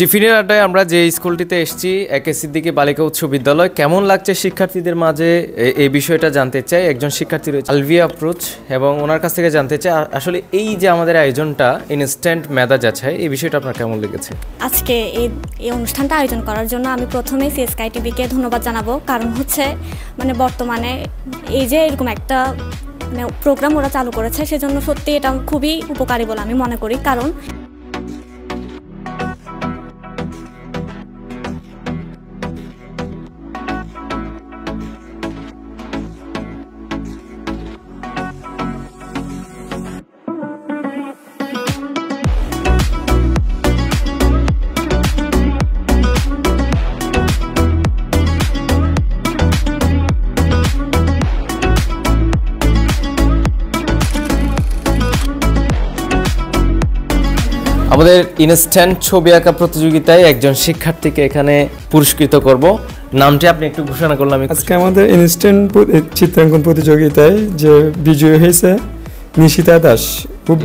টিফিনের আড্ডায় আমরা যে স্কুলটিতে এসেছি একে সিদ্দিকী বালিকা উচ্চ বিদ্যালয়, কেমন লাগছে শিক্ষার্থীদের মাঝে এই বিষয়টা জানতে চাই। একজন শিক্ষার্থী রয়েছে আলভিয়া আপ্রোচ, এবং ওনার কাছ থেকে জানতে চাই আসলে এই যে আমাদের আয়োজনটা ইনস্ট্যান্ট মেধা যাচাই, এই বিষয়টা আপনার কেমন লেগেছে? আজকে এই অনুষ্ঠানটা আয়োজন করার জন্য আমি প্রথমেই সিএসকে টিভিকে ধন্যবাদ জানাবো। কারণ হচ্ছে বর্তমানে এই যে এরকম একটা প্রোগ্রাম ওরা চালু করেছে, সেজন্য সত্যি এটা খুবই উপকারী বলে আমি মনে করি। কারণ আমাদের ইনস্ট্যান্ট ছবি আঁকা প্রতিযোগিতায় একজন শিক্ষার্থীকে এখানে পুরস্কৃত করব। নামটি আপনি একটু ঘোষণা করলাম। আজকে আমাদের ইনস্ট্যান্ট চিত্রাঙ্কন প্রতিযোগিতায় যে বিজয়ী হয়েছে নিশিতা দাস,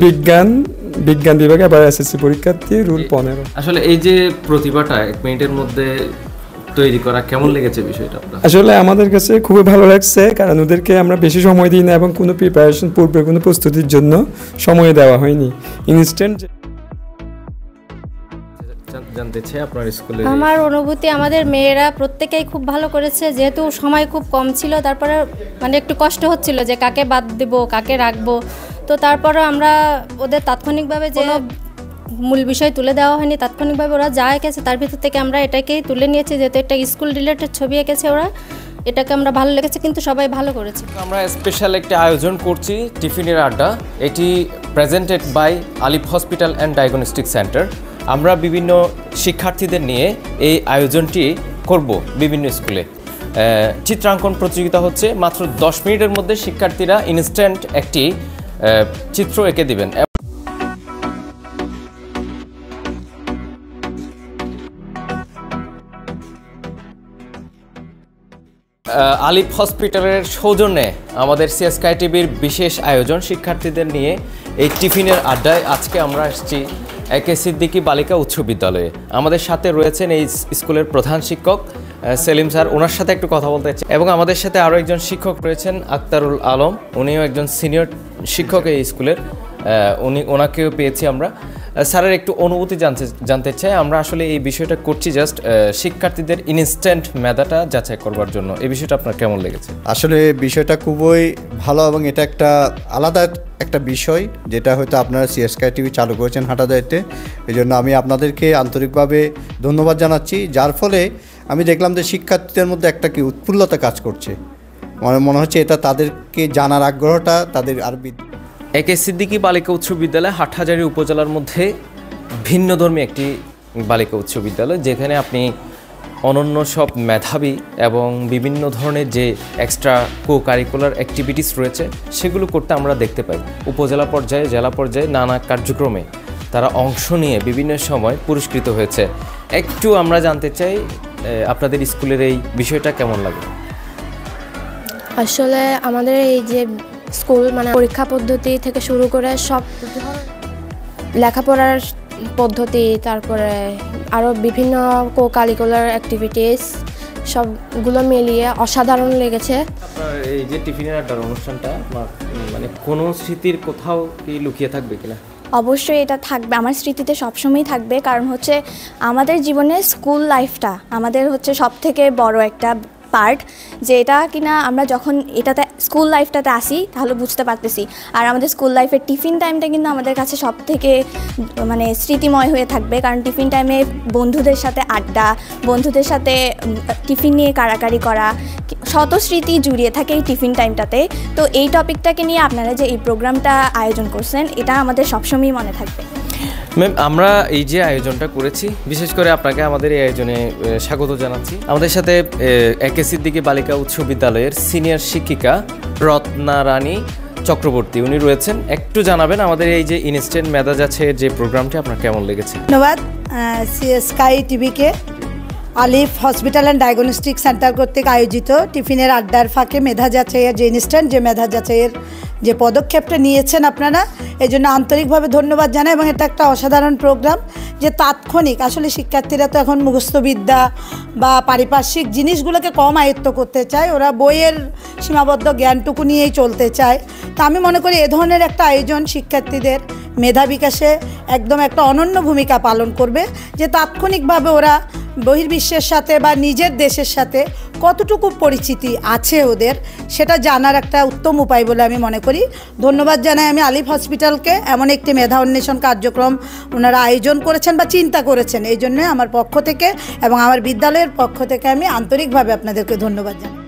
বিজ্ঞান বিভাগে আবার এসএসসি পরীক্ষার্থী, রুল 15। আসলে এই যে প্রতিভাটা 1 মিনিটের মধ্যে তৈরি করা, কেমন লেগেছে বিষয়টা আপনার? আসলে আমাদের কাছে খুবই ভালো লাগছে, কারণ ওদেরকে আমরা বেশি সময় দিই না এবং কোনো প্রিপারেশন পূর্বে কোনো প্রস্তুতির জন্য সময় দেওয়া হয়নি। ইনস্ট্যান্ট জানতে চাই আপনার স্কুলে। আমার অনুভূতি, আমাদের মেয়েরা প্রত্যেকেই খুব ভালো করেছে। যেহেতু সময় খুব কম ছিল, তারপরে একটু কষ্ট হচ্ছিল যে কাকে বাদ দেব, কাকে রাখবো। তো তারপরে আমরা ওদের তাৎক্ষণিকভাবে যে মূল বিষয় তুলে দেওয়া হয়নি, তাৎক্ষণিকভাবে ওরা যা এঁকেছে তার ভিতর থেকে আমরা এটাকেই তুলে নিয়েছি। যেহেতু একটা স্কুল রিলেটেড ছবি এঁকেছে ওরা, এটাকে আমরা ভালো লেগেছে, কিন্তু সবাই ভালো করেছে। আমরা স্পেশাল একটা আয়োজন করছি টিফিনের আড্ডা। এটি presented by Alif hospital and diagnostic centre. আমরা বিভিন্ন শিক্ষার্থীদের নিয়ে এই আয়োজনটি করব বিভিন্ন স্কুলে। চিত্রাঙ্কন প্রতিযোগিতা হচ্ছে, মাত্র 10 মিনিটের মধ্যে শিক্ষার্থীরা ইনস্ট্যান্ট একটি চিত্র এঁকে দিবেন। আলিফ হসপিটালের সৌজন্যে আমাদের সিএসকে টিভির বিশেষ আয়োজন শিক্ষার্থীদের নিয়ে এই টিফিনের আড্ডায়। আজকে আমরা এসেছি একে সিদ্দিকী বালিকা উচ্চ বিদ্যালয়ে। আমাদের সাথে রয়েছেন এই স্কুলের প্রধান শিক্ষক সেলিম স্যার, ওনার সাথে একটু কথা বলতে চাই। এবং আমাদের সাথে আরও একজন শিক্ষক রয়েছেন আক্তারুল আলম, উনিও একজন সিনিয়র শিক্ষক এই স্কুলের। ওনাকেও পেয়েছি আমরা। স্যারের একটু অনুভূতি জানতে চাই। আমরা আসলে এই বিষয়টা করছি জাস্ট শিক্ষার্থীদের ইনস্ট্যান্ট মেধাটা যাচাই করবার জন্য। এই বিষয়টা আপনার কেমন লেগেছে? আসলে বিষয়টা খুবই ভালো, এবং এটা একটা আলাদা একটা বিষয়, যেটা হয়তো আপনারা সিএসকে টিভি চালু করেছেন হাটাজারিতে। এই জন্য আমি আপনাদেরকে আন্তরিকভাবে ধন্যবাদ জানাচ্ছি। যার ফলে আমি দেখলাম যে শিক্ষার্থীদের মধ্যে একটা কি উৎফুল্লতা কাজ করছে। মনে হচ্ছে এটা তাদেরকে জানার আগ্রহটা তাদের আর একে সিদ্দিকী বালিকা উচ্চ বিদ্যালয় হাটহাজারী উপজেলার মধ্যে ভিন্নধর্মী একটি বালিকা উচ্চ বিদ্যালয়, যেখানে আপনি অনন্য সব মেধাবী এবং বিভিন্ন ধরনের যে এক্সট্রা কো কারিকুলার অ্যাক্টিভিটিস রয়েছে সেগুলো করতে আমরা দেখতে পাই। উপজেলা পর্যায়ে, জেলা পর্যায়ে নানা কার্যক্রমে তারা অংশ নিয়ে বিভিন্ন সময় পুরস্কৃত হয়েছে। একটু আমরা জানতে চাই আপনাদের স্কুলের এই বিষয়টা কেমন লাগে? আসলে আমাদের এই যে স্কুল পরীক্ষা পদ্ধতি থেকে শুরু করে সব লেখাপড়ার পদ্ধতি, তারপরে আরও বিভিন্ন কো কারিকুলার অ্যাক্টিভিটিস, সবগুলো মিলিয়ে অসাধারণ লেগেছে। আপনার এই যে টিফিনের আড্ডার অনুষ্ঠানটা, কোনো স্মৃতির কোথাও কি লুকিয়ে থাকবে কিনা? অবশ্যই এটা থাকবে, আমার স্মৃতিতে সবসময়ই থাকবে। কারণ হচ্ছে আমাদের জীবনে স্কুল লাইফটা আমাদের হচ্ছে সবথেকে বড় একটা পার্ট, যেটা কিনা আমরা যখন এটাতে স্কুল লাইফটাতে আসি তাহলে বুঝতে পারতেছি। আর আমাদের স্কুল লাইফের টিফিন টাইমটা কিন্তু আমাদের কাছে সব থেকে স্মৃতিময় হয়ে থাকবে। কারণ টিফিন টাইমে বন্ধুদের সাথে আড্ডা, বন্ধুদের সাথে টিফিন নিয়ে কাড়াকাড়ি করা, শত স্মৃতি জুড়িয়ে থাকে এই টিফিন টাইমটাতে। তো এই টপিকটাকে নিয়ে আপনারা যে এই প্রোগ্রামটা আয়োজন করছেন, এটা আমাদের সবসময়ই মনে থাকবে। ম্যাম, আমরা এই যে আয়োজনটা করেছি, বিশেষ করে আপনাকে আমাদের এই আয়োজনে স্বাগত জানাচ্ছি। আমাদের সাথে একে সিদ্দিকী বালিকা উচ্চ বিদ্যালয়ের সিনিয়র শিক্ষিকা রত্নারানী চক্রবর্তী উনি রয়েছেন। একটু জানাবেন আমাদের এই যে ইনস্ট্যান্ট মেধা যাচাইয়ের যে প্রোগ্রামটি আপনার কেমন লেগেছে? ধন্যবাদ সিএসকে টিভিকে। আলিফ হসপিটাল অ্যান্ড ডায়াগনস্টিক সেন্টার কর্তৃক আয়োজিত টিফিনের আড্ডার ফাঁকে মেধা যাচাইয়ের যে ইনস্ট্যান্ট যে মেধা যাচাইয়ের যে পদক্ষেপটা নিয়েছেন আপনারা, এই জন্য আন্তরিকভাবে ধন্যবাদ জানাই। এবং এটা একটা অসাধারণ প্রোগ্রাম যে তাৎক্ষণিক, আসলে শিক্ষার্থীরা তো এখন মুখস্থবিদ্যা বা পারিপার্শ্বিক জিনিসগুলোকে কম আয়ত্ত করতে চায়, ওরা বইয়ের সীমাবদ্ধ জ্ঞানটুকু নিয়েই চলতে চায়। তা আমি মনে করি এ ধরনের একটা আয়োজন শিক্ষার্থীদের মেধা বিকাশে একদম একটা অনন্য ভূমিকা পালন করবে, যে তাৎক্ষণিকভাবে ওরা বহির্বিশ্বের সাথে বা নিজের দেশের সাথে কতটুকু পরিচিতি আছে ওদের, সেটা জানার একটা উত্তম উপায় বলে আমি মনে করি। ধন্যবাদ জানাই আমি আলিফ হসপিটালকে, এমন একটি মেধা অন্বেষণ কার্যক্রম ওনারা আয়োজন করেছেন বা চিন্তা করেছেন। এই জন্য আমার পক্ষ থেকে এবং আমার বিদ্যালয়ের পক্ষ থেকে আমি আন্তরিকভাবে আপনাদেরকে ধন্যবাদ জানাই।